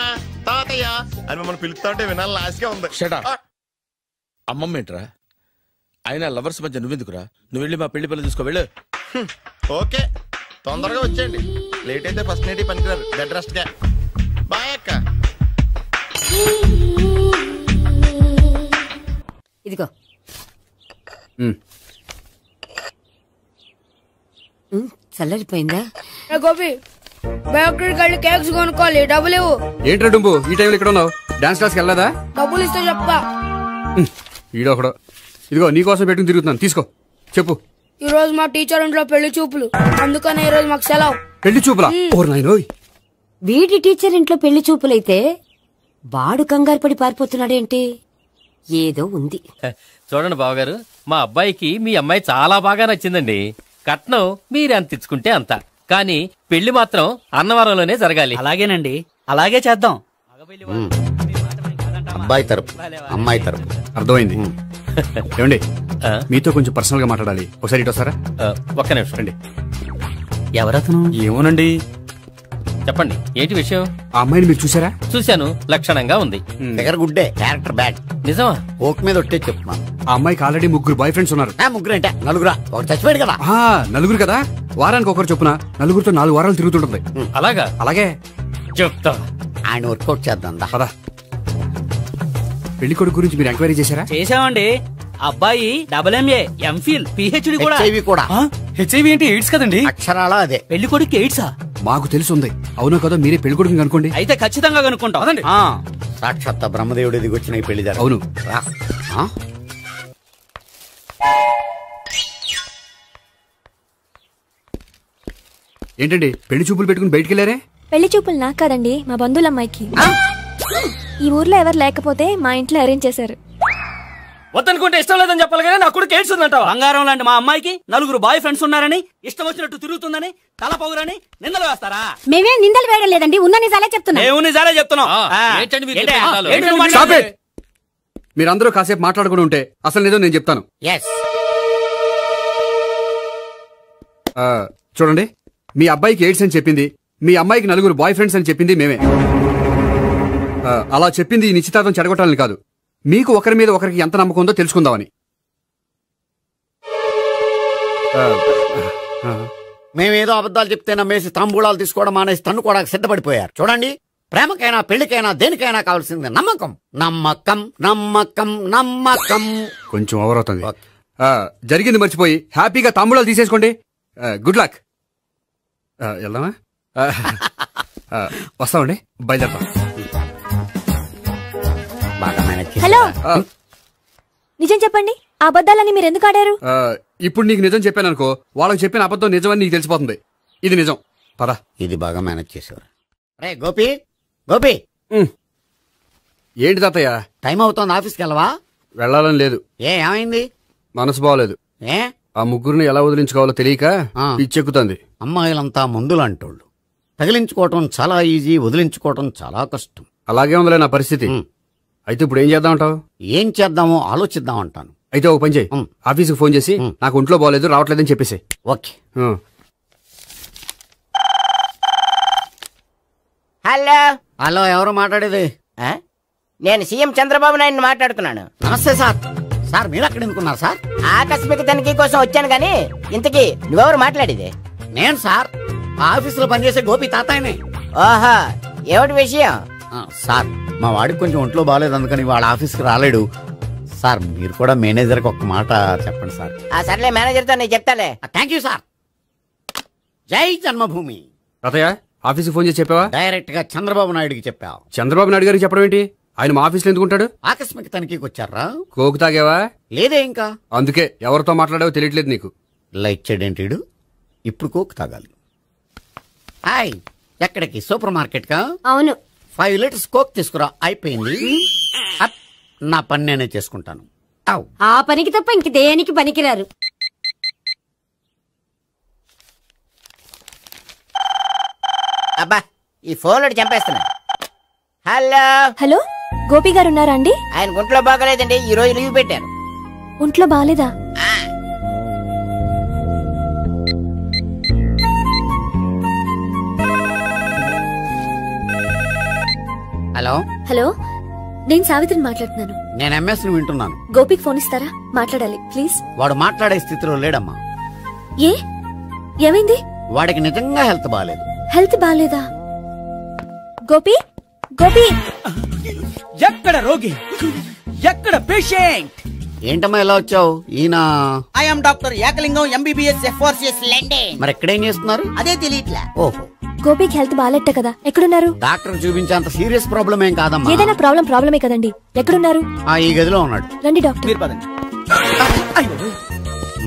తాతయ్య అని మమ్మల్ని పిలుస్తా ఉంటే వినాలని ఆశగా ఉంది. అమ్మమ్మ ఏంట్రా? అయినా లవర్స్ మధ్య నువ్వెందుకురా? నువ్వు వెళ్ళి మా పెళ్లి పిల్ల తీసుకో వెళ్ళు. ఓకే, తొందరగా వచ్చేయండి. లేట్ అయితే ఫస్ట్ నైట్ పనికిరారు. బెడ్ రెస్ట్ గా. బాయ్ అక్క. ఇదిగో చల్లరిపోయిందా? గోపి బేకరీకి వెళ్ళి కేక్స్ కొనుక్కోవాలి, డబ్బులు ఇవ్వు. ఏంట్రా డుంబు ఈ టైంలో ఇక్కడ ఉన్నావు? డాన్స్ క్లాస్కి వెళ్ళదా? డబ్బులు ఇస్తే చెప్తా. ఈడొకడు. ఇదిగో నీకోసం పెట్టుకుని తిరుగుతున్నాను, తీసుకో. చెప్పు. ఈ రోజు మా టీచర్ ఇంట్లో పెళ్లి చూపులు, అందుకనే ఈ రోజు మాకు సెలవు. పెళ్లి చూపులా? ఓర్ నాయనోయ్. వీడి టీచర్ ఇంట్లో పెళ్లి చూపులైతే వాడు కంగారు పడి పారిపోతున్నాడేంటి? ఏదో ఉంది. చూడండి బావగారు, మా అబ్బాయికి మీ అమ్మాయి చాలా బాగా నచ్చిందండి. కట్నం మీరెంత ఇచ్చుకుంటే అంత, కానీ పెళ్లి మాత్రం అన్నవరంలోనే జరగాలి. అలాగేనండి, అలాగే చేద్దాం. అబ్బాయి తరపు అమ్మాయి తరపు. అర్థమైంది. ఏమండి మీతో కొంచెం పర్సనల్ గా మాట్లాడాలి, ఒకసారి ఇటు వస్తారా? ఒక్క నిమిషం అండి. ఎవరతను? ఏమోనండి. చెప్పండి, ఏంటి విషయం? ఆ అమ్మాయిని మీరు చూసారా? చూశాను, లక్షణంగా ఉంది. ఫిగర్ గుడ్డే, క్యారెక్టర్ బ్యాడ్. నిజమా? ఓక్ మీద ఒట్టే చెప్తున్నాను. ఆ అమ్మాయికి ఆల్రెడీ 3 బాయ్ ఫ్రెండ్స్ ఉన్నారు. 3 అంటే 4 ఒకటి చచ్చిపోయాడు కదా. 4 కదా, వారానికి ఒకరు చొప్పున 4తో 4 వారాలు తిరుగుతుంటుంది. అలాగా? అలాగే చెప్తా. ఆయన వర్కౌట్ చేద్దాం పదా. పెళ్లి కొడుకు గురించి మీరు ఎంక్వైరీ చేశారా? చేశామండి. అబ్బాయి MA, MPhil, PhD కూడా. హెచ్ఐవి కూడా. హెచ్ఐవి ఏంటి? ఎయిడ్స్ కదండి. అక్షరాలా అదే. పెళ్లి కొడుకు ఎయిడ్సా? మాకు తెలుసుంది. అవునో కదా, మీరే పెళ్లి కొడుకుని కనుకోండి. అయితే ఖచ్చితంగా కనుక్కుంటాం. అదండి. సాక్షాత్ బ్రహ్మదేవుడి దిగి వచ్చిన ఈ పెళ్లి జరగదు. అవును. ఏంటండి పెళ్లి చూపులు పెట్టుకుని బయటికి వెళ్ళారే? పెళ్లి చూపులు నాకు కాదండి, మా బంధువుల అమ్మాయికి. ఈ ఊర్లో ఎవరు లేకపోతే మా ఇంట్లో అరేంజ్ చేశారు. వద్దనుకుంటే ఇష్టం లేదని చెప్పాలి కానీ నా కొడుకు ఎయిడ్స్ ఉందంటావా? బంగారం లాంటి మా అమ్మాయికి 4 బాయ్ ఫ్రెండ్స్ ఉన్నారని, ఇష్టం వచ్చినట్టు తిరుగుతుందని, తల పౌరని నిందలు వేస్తారా? మేమే నిందలు వేయడం లేదండి, ఉన్న నిజాలే చెప్తున్నా. మేము నిజాలే చెప్తున్నాం. మీరందరూ కాసేపు మాట్లాడుకుని ఉంటే అసలు నిజం నేను చెప్తాను. చూడండి, మీ అబ్బాయికి ఎయిడ్స్ అని చెప్పింది, మీ అమ్మాయికి 4 బాయ్ ఫ్రెండ్స్ అని చెప్పింది మేమే. అలా చెప్పింది ఈ నిశ్చితార్థం చెడగొట్టాలని కాదు, మీకు ఒకరి మీద ఒకరికి ఎంత నమ్మకం ఉందో తెలుసుకుందామని. మేమేదో అబద్ధాలు చెప్తే నమ్మేసి తాంబూలాలు తీసుకోవడం మానేసి తన్నుకోవడానికి సిద్ధపడిపోయారు. చూడండి, ప్రేమకైనా పెళ్లికైనా దేనికైనా కావాల్సింది నమ్మకం. నమ్మకం నమ్మకం నమ్మకం. కొంచెం ఓవర్ అవుతుంది. జరిగింది మర్చిపోయి హ్యాపీగా తాంబూలాలు తీసేసుకోండి. Good luck. వెళ్దామా? వస్తామండి, బయలుదేరతాం. హలో, నిజం చెప్పండి, ఆ అబద్ధాలని మీరు ఎందుకు ఆడారు? ఇప్పుడు నీకు నిజం చెప్పాను అనుకో, వాళ్ళకి చెప్పిన అబద్ధం నిజమని నీకు తెలిసిపోతుంది. ఇది నిజం, పద. ఇది బాగా మేనేజ్ చేసేవారు. రే గోపి, గోపి. ఏంటి తాతయ్య? టైం అవుతోంది, ఆఫీస్కి వెళ్ళవా? వెళ్ళాలని లేదు. ఏమైంది? మనసు బాగోలేదు. ఆ ముగ్గురిని ఎలా వదిలించుకోవాలో తెలియక పిచ్చెక్కుతుంది. అమ్మాయిలంతా మందులాంటోళ్ళు. తగిలించుకోవటం చాలా ఈజీ, వదిలించుకోవటం చాలా కష్టం. అలాగే ఉందిలే నా పరిస్థితి. అయితే ఇప్పుడు ఏం చేద్దామంటావు? ఏం చేద్దామో ఆలోచిద్దామంటాను. అయితే ఒక పని చేయి, ఆఫీస్కి ఫోన్ చేసి నాకు ఒంట్లో బాగోలేదు రావట్లేదని చెప్పేసి. ఓకే. హలో హలో, ఎవరు మాట్లాడేది? నేను సీఎం చంద్రబాబు నాయుడు మాట్లాడుతున్నాను. నమస్తే సార్. సార్ మీరు అక్కడ ఎందుకున్నారు సార్? ఆకస్మిక తనిఖీ కోసం వచ్చాను గానీ ఇంతకీ నువ్వెవరు మాట్లాడేది? నేను సార్, ఆఫీసులో పనిచేసే గోపి తాతాయనే. ఓహో, ఏమిటి విషయం? సార్, మా వాడికి కొంచెం ఒంట్లో బాగాలేదు, అందుకని వాళ్ళ ఆఫీస్కి రాలేడు. సార్, మీరు కూడా మేనేజర్కి ఒక మాట చెప్పండి సార్. సర్లే, మేనేజర్తో నేను చెప్తాలే. Thank you sir. జై జన్మభూమి. తాతయ్య, ఆఫీస్కి ఫోన్ చేసి చెప్పావా? డైరెక్ట్ గా చంద్రబాబు నాయుడుకి చెప్పావు. చంద్రబాబు నాయుడు గారికి చెప్పడం ఏంటి? ఆయన మా ఆఫీస్లో ఎందుకుంటాడు? ఆకస్మిక తనిఖీకి వచ్చారా? కోకు తాగావా? లేదే ఇంకా. అందుకే ఎవరితో మాట్లాడావో తెలియట్లేదు నీకు. లైట్ చేయడేంటి? ఇప్పుడు కోక్ తాగాలి. హాయ్, ఎక్కడికి? సూపర్ మార్కెట్ కా? అవును. 5 లీటర్స్ కోక్ తీసుకురా. అయిపోయింది. నా పని నేనే చేసుకుంటాను. ఆ పనికి తప్ప ఇంక దేనికి పనికిరారు. అబ్బా, ఈ ఫోన్ లో చంపేస్తున్నా. హలో హలో, గోపి గారు ఉన్నారా అండి? ఆయన ఒంట్లో బాగలేదండి, ఈ రోజు లీవ్ పెట్టారు. ఒంట్లో బాగాలేదా? హలో హలో, నేను సావిత్రిని మాట్లాడుతున్నాను. నేను ఎంఎస్ ని వింటున్నాను. గోపికి ఫోన్ ఇస్తారా? మాట్లాడాలి ప్లీజ్. వాడు మాట్లాడే స్థితిలో లేడమ్మా. ఏ ఏమైంది? వాడికి నిజంగా హెల్త్ బాగాలేదు. హెల్త్ బాగాలేదా? గోపి గోపి ఎక్కడ రోగి, ఎక్కడ పేషెంట్? ఏంటమ్మా ఎలా వచ్చావు? ఈయన I'm doctor Ekalingam MBBS FRCS London. మరి ఎక్కడేం చేస్తున్నారు? అదే తెలియట్లా. ఓహో, గోపికి హెల్త్ బాగాలెట్ట కదా, ఎక్కడున్నారు? డాక్టర్ చూపించేంత సీరియస్ ప్రాబ్లం ఏం కాదమ్మా. ఏదైనా ప్రాబ్లమే కదండి. ఎక్కడున్నారు? ఈ గదిలో ఉన్నాడు. రండి డాక్టర్. మీరు పదండి.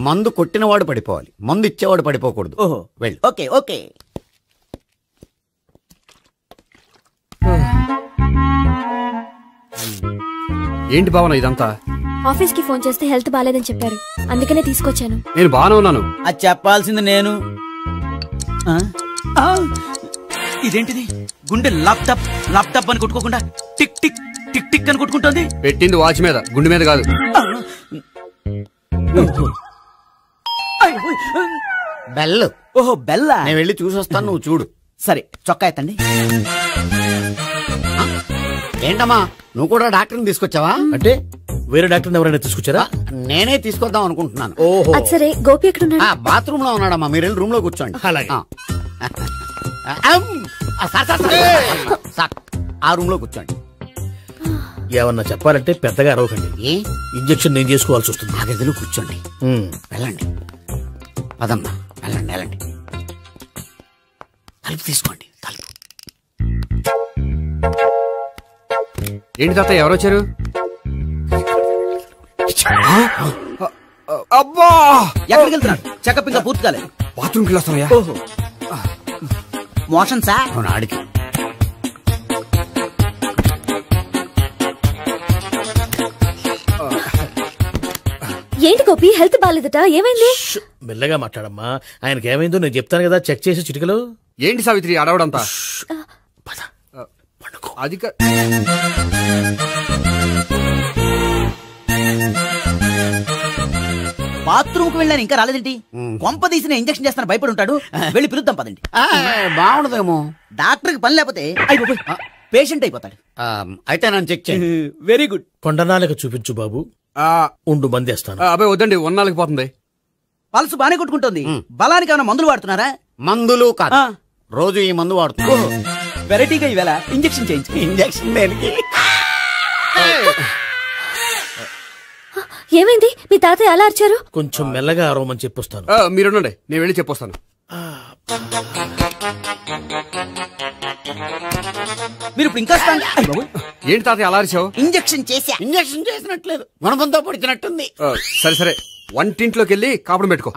మందు కొట్టినవాడు పడిపోవాలి, మందు ఇచ్చేవాడు పడిపోకూడదు. ఓహో వెళ్ళు. Okay okay. ఏంటి భావన ఇదంతా? ఆఫీస్ కి ఫోన్ చేస్తే హెల్త్ బాగాలేదని చెప్పారు, అందుకనే తీసుకొచ్చాను. నేను బాగానే ఉన్నాను. అది చెప్పాల్సింది నేను. ఇదేంటిది? గుండె ల్యాప్టాప్ ల్యాప్టాప్ అని కొట్టుకోకుండా టిక్ టిక్ టిక్ టిక్ అని కొట్టుకుంటోంది. పెట్టింది వాచ్ మీద, గుండె మీద కాదు. బెల్. ఓహో బెల్లా. నేను వెళ్ళి చూసొస్తాను, నువ్వు చూడు. సరే, చొక్కా ఎత్తండి. ఏంటమ్మా నువ్వు కూడా డాక్టర్ని తీసుకొచ్చావా? అంటే వేరే డాక్టర్ ఎవరైనా తీసుకొచ్చారా? నేనే తీసుకొద్దాం అనుకుంటున్నాను. ఓహో సరే, గోపి ఎక్కడున్నాడు? బాత్రూమ్ లో ఉన్నాడమ్మా, మీరు వెళ్ళి రూమ్ లో కూర్చోండి. ఆ రూమ్ లో కూర్చోండి. ఏమన్నా చెప్పాలంటే పెద్దగా అరవకండి. ఇంజెక్షన్ నేను చేసుకోవాల్సి వస్తుంది. ఆ గదిలో కూర్చోండి. వెళ్ళండి, పదమ్మా, వెళ్ళండి వెళ్ళండి. తలుపు తీసుకోండి, తలుపు. ఏంటి తాత ఎవరు వచ్చారు? అబ్బా, ఎక్కడికి వెళ్తున్నాడు? చెకప్ ఇంకా పూర్తి కాలేదు. బాత్రూమ్కి వెళ్ళొస్తానయ్యా. ఓహో, మోషన్ సార్. ఆడికి ఏంటి గోపి, హెల్త్ బాగాలేదట, ఏమైంది? మెల్లగా మాట్లాడమ్మా. ఆయనకి ఏమైందో నేను చెప్తాను కదా, చెక్ చేసి చిటికలు. ఏంటి సావిత్రి అడవడంతా? అది బాత్రూమ్ కు వెళ్ళాను, ఇంకా రాలేదేంటి? కొంప తీసిన ఇంజక్షన్ చేస్తాను భయపడి ఉంటాడు. వెళ్ళి పిలుద్దాం పదండి. బాగుండదేమో. డాక్టర్ కి పని లేకపోతే పేషెంట్ అయిపోతాడు. అయితే నన్ను చెక్ చేయి. Very good. కొండనాలకు చూపించు బాబు. ఉండు మందేస్తాను. అబ్బాయి వద్దండి, ఉన్నాళ్ళకి పోతుంది. పల్సు బానే కొట్టుకుంటుంది. బలానికి ఏమైనా మందులు వాడుతున్నారా? మందులు కాదు, రోజు ఈ మందు వాడుతున్నా. వెరైటీగా ఈవేళ ఇంజక్షన్ చేయించు. ఇంజక్షన్ దేనికి? ఏమైంది? మీ తాతయ్య అలా అరిచారు? కొంచెం మెల్లగా అరవమని చెప్పొస్తాను. మీరుండండి, నేను వెళ్ళి చెప్పొస్తాను. మీరు ఇప్పుడు ఇంకా ఏంటి తాతయ్య అలా అరిచావు? ఇంజక్షన్ చేసా. ఇంజక్షన్ చేసినట్లేదు, గుణపంతో పొడిచినట్టుంది. సరే సరే, వంటింట్లోకి వెళ్ళి కాపురం పెట్టుకో.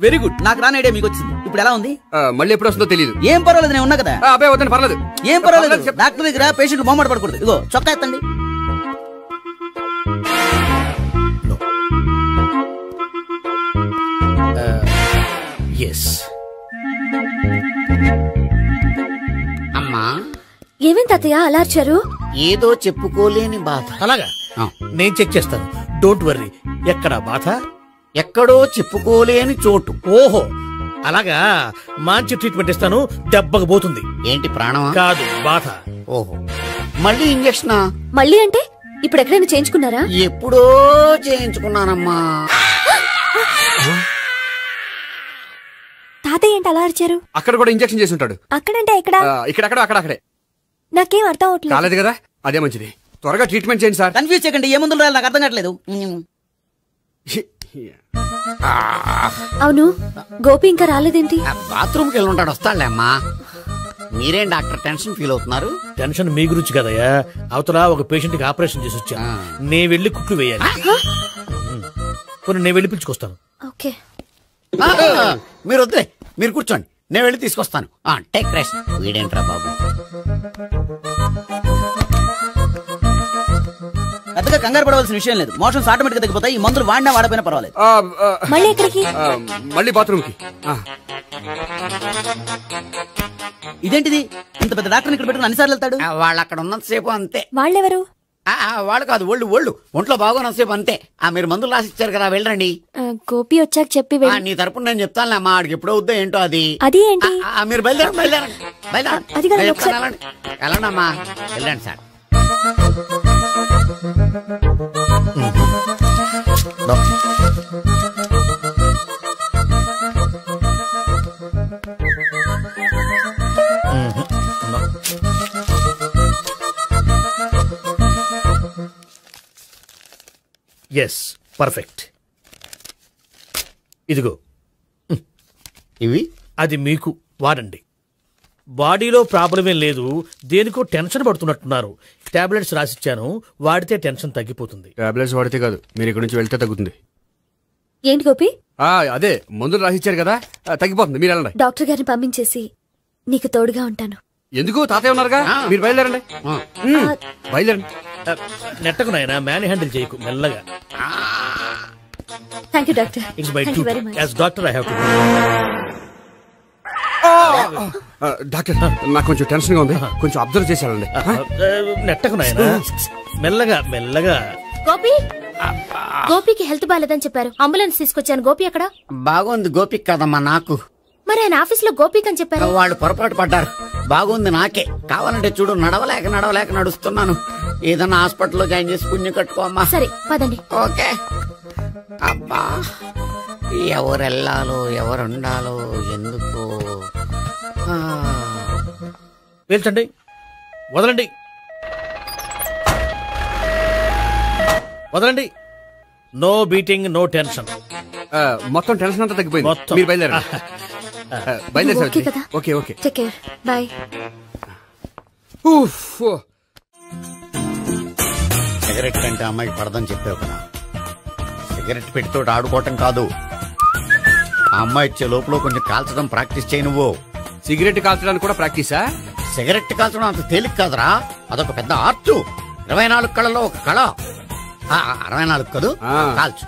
Very good. నాకు రాని ఐడియా మీకు వచ్చింది. ఇప్పుడు ఎలా ఉంది? మళ్ళీ ఎప్పుడు వస్తుందో తెలియదు. ఏం పర్వాలేదు, నేను ఉన్నా కదా. అబ్బాయి వద్దండి, పర్లేదు. ఏం పర్వాలేదు. డాక్టర్ దగ్గర పేషెంట్ మొహమాట పడకూడదు. ఇగో చొక్కా ఎత్తండి. అమ్మా, ఏమేం తాతయ్య అలా అరిచారు? ఏదో చెప్పుకోలేని బాధ. అలాగా, నేను చెక్ చేస్తాను. Don't worry. ఎక్కడ బాధ? ఎక్కడో చెప్పుకోలేని చోటు. ఓహో అలాగా, మంచి ట్రీట్మెంట్ ఇస్తాను, దెబ్బకు పోతుంది. ఏంటి ప్రాణమా? కాదు, బాధ. ఓహో, మళ్ళీ ఇంజక్షనా? మళ్ళీ అంటే ఇప్పుడు ఎక్కడైనా చేయించుకున్నారా? ఎప్పుడో చేయించుకున్నానమ్మా. తాతయ్య ఏంటి అలా అరిచారు? అక్కడ కూడా ఇంజక్షన్ చేసి ఉంటాడు. అక్కడంటే ఎక్కడ? ఇక్కడక్కడ అక్కడే. నాకేం అర్థం అవట్లేదు. కాలేదు కదా, అదే మంచిది. త్వరగా ట్రీట్మెంట్ చేయండి సార్. కన్ఫ్యూజ్ చేయకండి. ఏ మందులు రాయాలి నాకు అర్థం కావట్లేదు. అవును, గోపి ఇంకా రాలేదేంటి? బాత్రూమ్కి వెళ్ళి ఉంటాడు, వస్తాడులే అమ్మా. మీరేం డాక్టర్ టెన్షన్ ఫీల్ అవుతున్నారు? టెన్షన్ మీ గురించి కదయ్యా. అవతల ఒక పేషెంట్ కి ఆపరేషన్ చేసి వచ్చా, నేను వెళ్ళి కుట్లు వేయాలి. నేను వెళ్ళి పిలుచుకొస్తాను. ఓకే, మీరు వద్దులే, మీరు కూర్చోండి, నేను వెళ్ళి తీసుకొస్తాను. Take rest. వీడేంట్రా బాబు, పెద్దగా కంగారు పడవలసిన విషయం లేదు. మోషన్స్ ఆటోమేటిక్ గా తగ్గిపోతాయి. ఈ మందులు వాడినా వాడపోయినా పర్వాలేదు. మళ్ళీ ఎక్కడికి? మళ్ళీ బాత్రూమ్ కి. ఇదేంటిది? ఇంత పెద్ద డాక్టర్ ఇక్కడ పెట్టుకుని అన్నిసార్లు వెళ్తాడు? వాళ్ళు అక్కడ ఉన్నంతసేపు అంతే. వాళ్ళెవరు? వాళ్ళు కాదు, ఒళ్ళు ఒంట్లో బాగోనంతసేపు అంతే. మీరు మందులు రాసిచ్చారు కదా, వెళ్ళండి. గోపి వచ్చాక చెప్పి నీ తరపున నేను చెప్తానులే అమ్మా. ఆడికి ఎప్పుడో వద్దో ఏంటో అది. అది ఏంటి? మీరు బయలుదేరండి వెళ్ళండి అమ్మా, వెళ్ళండి సార్. Yes, perfect. ఇదిగో ఇవి అది మీకు వాడండి. బాడీలో ప్రాబ్లం ఏం లేదు, దేనికో టెన్షన్ పడుతున్నట్టున్నారు. టాబ్లెట్స్ రాసిచ్చాను, వాడితే టెన్షన్ తగ్గిపోతుంది. టాబ్లెట్స్ వాడితే కాదు, మీరు ఇక్కడ నుంచి వెళ్తే తగ్గుతుంది. ఏంటి గోపి? అదే మందులు రాసిచ్చారు కదా, తగ్గిపోతుంది. మీరు వెళ్ళండి. డాక్టర్ గారిని పంపించేసి నీకు తోడుగా ఉంటాను. ఎందుకు? తాతయ్య ఉన్నారుగా, మీరు బయలుదేరండి. బయలుదేరండి. నెట్టకు నాయనా, మ్యాన్ హ్యాండిల్ చేయకు, మెల్లగా. Thank you doctor. It's my duty as doctor. I have to. Doctor, నాకు కొంచెం టెన్షన్ గా ఉంది, కొంచెం అబ్జర్వ్ చేశానండి. నెట్టకు నాయనా, మెల్లగా మెల్లగా. గోపి, గోపికి హెల్త్ బాలేదని చెప్పారు, అంబులెన్స్ తీసుకొచ్చాను. గోపి అక్కడ? బాగుంది గోపిక్ కదమ్మా నాకు. మరి ఆయన ఆఫీస్ లో గోపిక్ అని చెప్పారు. వాళ్ళు పొరపాటు పడ్డారు. బాగుంది నాకే. కావాలంటే చూడు, నడవలేక నడుస్తున్నాను. ఏదన్నా హాస్పిటల్లో జాయిన్ చేసి పుణ్యం కట్టుకోమ్మా. సరే పదండి. ఓకే. అబ్బా, ఎవరెళ్ళాలో ఎవరుండాలో ఎందుకు. పేల్చండి, వదలండి, వదలండి. No beating, no tension. మొత్తం టెన్షన్ అంతా తగ్గిపోయింది. మీరు బయలుదేరండి. బయలుదేరి. Okay okay, take care, bye. Cigarette కంటే అమ్మాయికి పడదని చెప్పావు కదా. సిగరెట్ పెట్టితో ఆడుకోవటం కాదు, ఆ అమ్మాయి ఇచ్చే లోపల కొంచెం కాల్చడం ప్రాక్టీస్ చేయి. నువ్వు సిగరెట్ కాల్చడానికి కూడా ప్రాక్టీసా? సిగరెట్ కాల్చడం అంత తేలిక కాదురా, అదొక పెద్ద ఆర్ట్. 24 కళలో ఒక కళ. 64 కదూ, కాల్చు.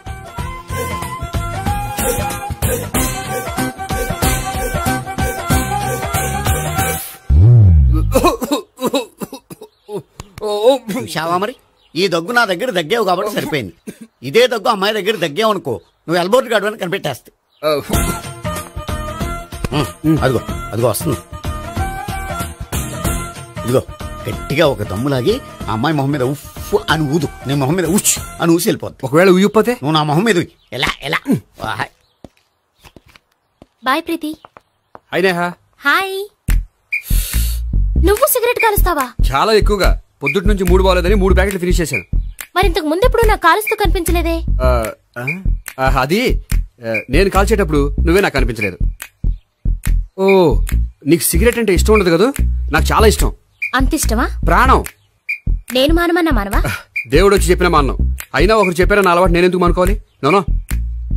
చూశావా మరి, ఈ దగ్గు నా దగ్గర దగ్గేవు కాబట్టి సరిపోయింది. ఇదే దగ్గు అమ్మాయి దగ్గర దగ్గేవు అనుకో, నువ్వు ఎల్బోర్డ్ గార్డు అని కనిపెట్టేస్తే. అదిగో అదిగో వస్తుంది. ఇదిగో గట్టిగా ఒక దమ్ములాగి ఆ అమ్మాయి మొహం మీద ఉఫ్ అని ఊదు. నీ మొహం మీద ఉచ్ అని ఊసి వెళ్ళిపోద్ది. ఒకవేళ ఊయకపోతే నువ్వు నా మొహం మీద ఎలా ఎలా. బాయ్ ప్రీతి. అయినా హాయ్. నువ్వు సిగరెట్ కాలుస్తావా? చాలా ఎక్కువగా. పొద్దుటి నుంచి 3 బాలేదని 3 ప్యాకెట్లు ఫినిష్ చేశాను. మరి ఇంతకు ముందెప్పుడు నాకు కాలుస్తూ కనిపించలేదే? అది నేను కాల్చేటప్పుడు నువ్వే నాకు కనిపించలేదు. ఓ, నీకు సిగరెట్ అంటే ఇష్టం ఉండదు కదా? నాకు చాలా ఇష్టం. అంత ఇష్టమా? ప్రాణం. నేను మానమన్నా మానవా? దేవుడు వచ్చి చెప్పినా మానం. అయినా ఒకరు చెప్పారా నా అలవాటు నేనెందుకు మానుకోవాలి? నోనో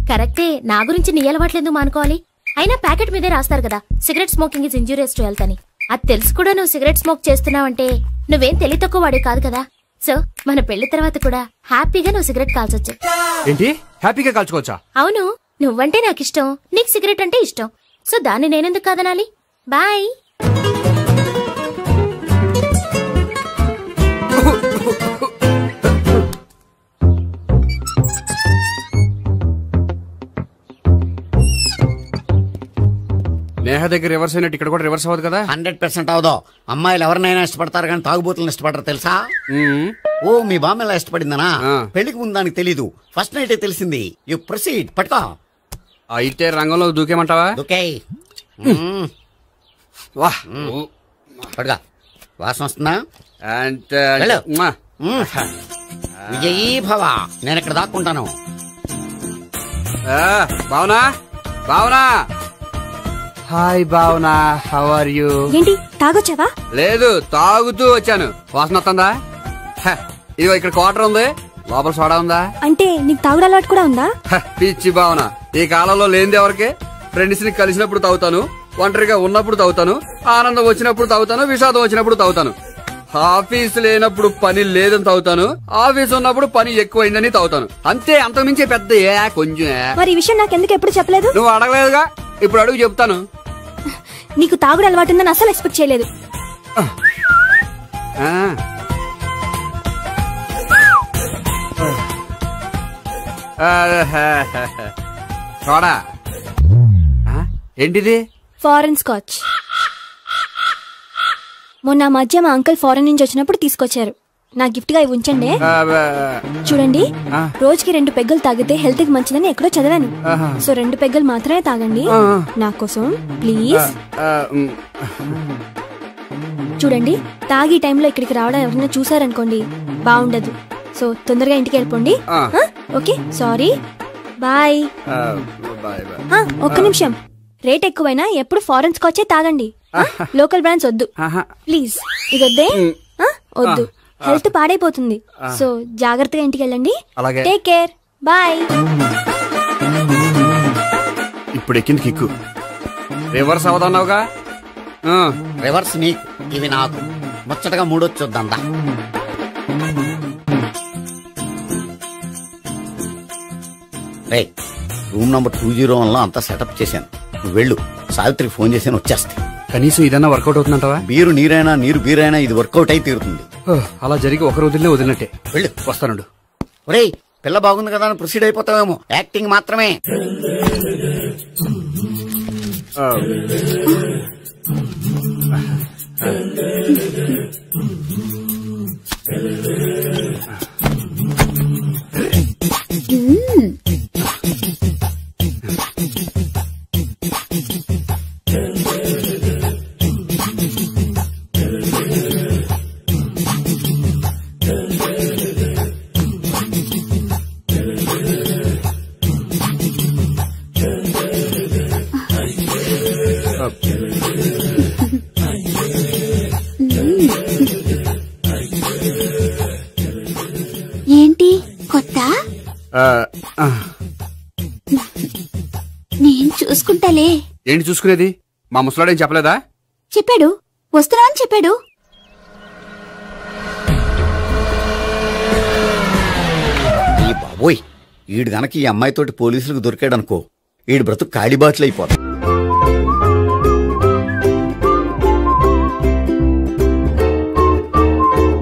కరెక్టే, నా గురించి నీ అలవాట్లు ఎందుకు మానుకోవాలి? అయినా ప్యాకెట్ మీదే రాస్తారు కదా, cigarette smoking is injurious to health అని. అది తెలుసు కూడా నువ్వు సిగరెట్ స్మోక్ చేస్తున్నావంటే నువ్వేం తెలివి తక్కువ వాడే కాదు కదా. సో మన పెళ్లి తర్వాత కూడా హ్యాపీగా నువ్వు సిగరెట్ కాల్చొచ్చు. ఏంటి? హ్యాపీగా కాల్చుకోవచ్చా? అవును, నువ్వంటే నాకు ఇష్టం, నీకు సిగరెట్ అంటే ఇష్టం. సో దాన్ని నేనెందుకు కాదనాలి? బాయ్. నేహ దగ్గర రివర్స్ అయినట్టు ఇక్కడ కూడా రివర్స్ అవ్వదు కదా? 100% అవదో. అమ్మాయిలు ఎవరినైనా ఇష్టపడతారు కానీ తాగుబోతులను ఇష్టపడరు తెలుసా? ఓ, మీ బామ్మ ఎలా ఇష్టపడిందనా? పెళ్లికి ముందు దానికి తెలీదు, ఫస్ట్ నైట్ తెలిసింది. You proceed. పట్టుకో. అయితే రంగంలో దూకేమంటావా? దూకే. పట్టుగా. వాసన వస్తుందా? విజయీ భవ. నేను ఇక్కడ దాక్కుంటాను. Bhavana, Bhavana. Hi Bhavana, how are you? ఏంటి తాగొచ్చావా? లేదు, తాగుతూ వచ్చాను. వాసన వస్తుందా? ఇదిగో ఇక్కడ క్వార్టర్ ఉంది, లోపల సోడా ఉందా? అంటే నీకు తాగుడు అలవాటు కూడా ఉందా? పిచ్చి భావన, ఈ కాలంలో లేనిది ఎవరికి? ఫ్రెండ్స్ ని కలిసినప్పుడు తాగుతాను, ఒంటరిగా ఉన్నప్పుడు తాగుతాను, ఆనందం వచ్చినప్పుడు తాగుతాను, విషాదం వచ్చినప్పుడు తాగుతాను. ఆఫీస్ లేనప్పుడు పని లేదని తాగుతాను, ఆఫీస్ ఉన్నప్పుడు పని ఎక్కువైందని తాగుతాను. అంతే, అంతకుమించే పెద్ద కొంచెం. మరి ఈ విషయం నాకెందుకు ఎప్పుడు చెప్పలేదు? నువ్వు అడగలేదుగా, ఇప్పుడు అడుగు చెప్తాను. నీకు తాగుడు అలవాటు ఉందని అసలు ఎక్స్పెక్ట్ చేయలేదు. చూడా, ఏంటిది? Foreign scotch. మొన్న మధ్య మా అంకుల్ ఫారెన్ నుంచి వచ్చినప్పుడు తీసుకొచ్చారు. నా గిఫ్ట్ గా ఇవి ఉంచండి. చూడండి, రోజుకి 2 పెగ్గలు తాగితే హెల్త్ కి మంచిదని ఎక్కడో చదివాను. సో 2 పెగ్గలు మాత్రమే తాగండి నా కోసం ప్లీజ్. చూడండి, తాగి టైంలో ఇక్కడికి రావడం ఎవరైనా చూసారనుకోండి బాగుండదు. సో తొందరగా ఇంటికి వెళ్ళిపోండి. Okay, sorry, bye. ఒక్క నిమిషం, రేట్ ఎక్కువైనా ఎప్పుడు ఫారెన్ స్కాచే తాగండి. లోకల్ బ్రాండ్స్ వద్దు ప్లీజ్. ఇది వద్దే, వద్దు, హెల్త్ పాడైపోతుంది. సో జాగ్రత్తగా ఇంటికి వెళ్ళండి. Take care, bye. ఇప్పుడు ఎక్కింది కిక్కు. రివర్స్ అవదన్నావుగా. రివర్స్ నీకు, ఇవి నాకు. ముచ్చటగా మూడొచ్చొద్దందా. రూమ్ నంబర్ 201 అంతా సెటప్ చేశాను. నువ్వు వెళ్ళు, సావిత్రికి ఫోన్ చేశాను, వచ్చేస్తాయి. కనీసం ఇదన్నా వర్కౌట్ అవుతుందంటావా? బీరు నీరైనా నీరు బీరైనా ఇది వర్కౌట్ అయి తీరుతుంది. అలా జరిగి ఒక రోజులే వదిలినట్టే. వెళ్ళు, వస్తానుండు. ఒరేయ్, పిల్ల బాగుంది కదా అని ప్రొసీడ్ అయిపోతావేమో. యాక్టింగ్ మాత్రమే. ఏంటి కొత్త? నేను చూసుకుంటాలే. ఏంటి చూసుకునేది? మా ముసలాడేం చెప్పలేదా? చెప్పాడు, వస్తున్నా అని చెప్పాడు. ఈ బాబోయ్, ఈడు గనక ఈ అమ్మాయితోటి పోలీసులకు దొరికాడనుకో, ఈడు బ్రతుకు కాళీబాట్లు అయిపోతాడు.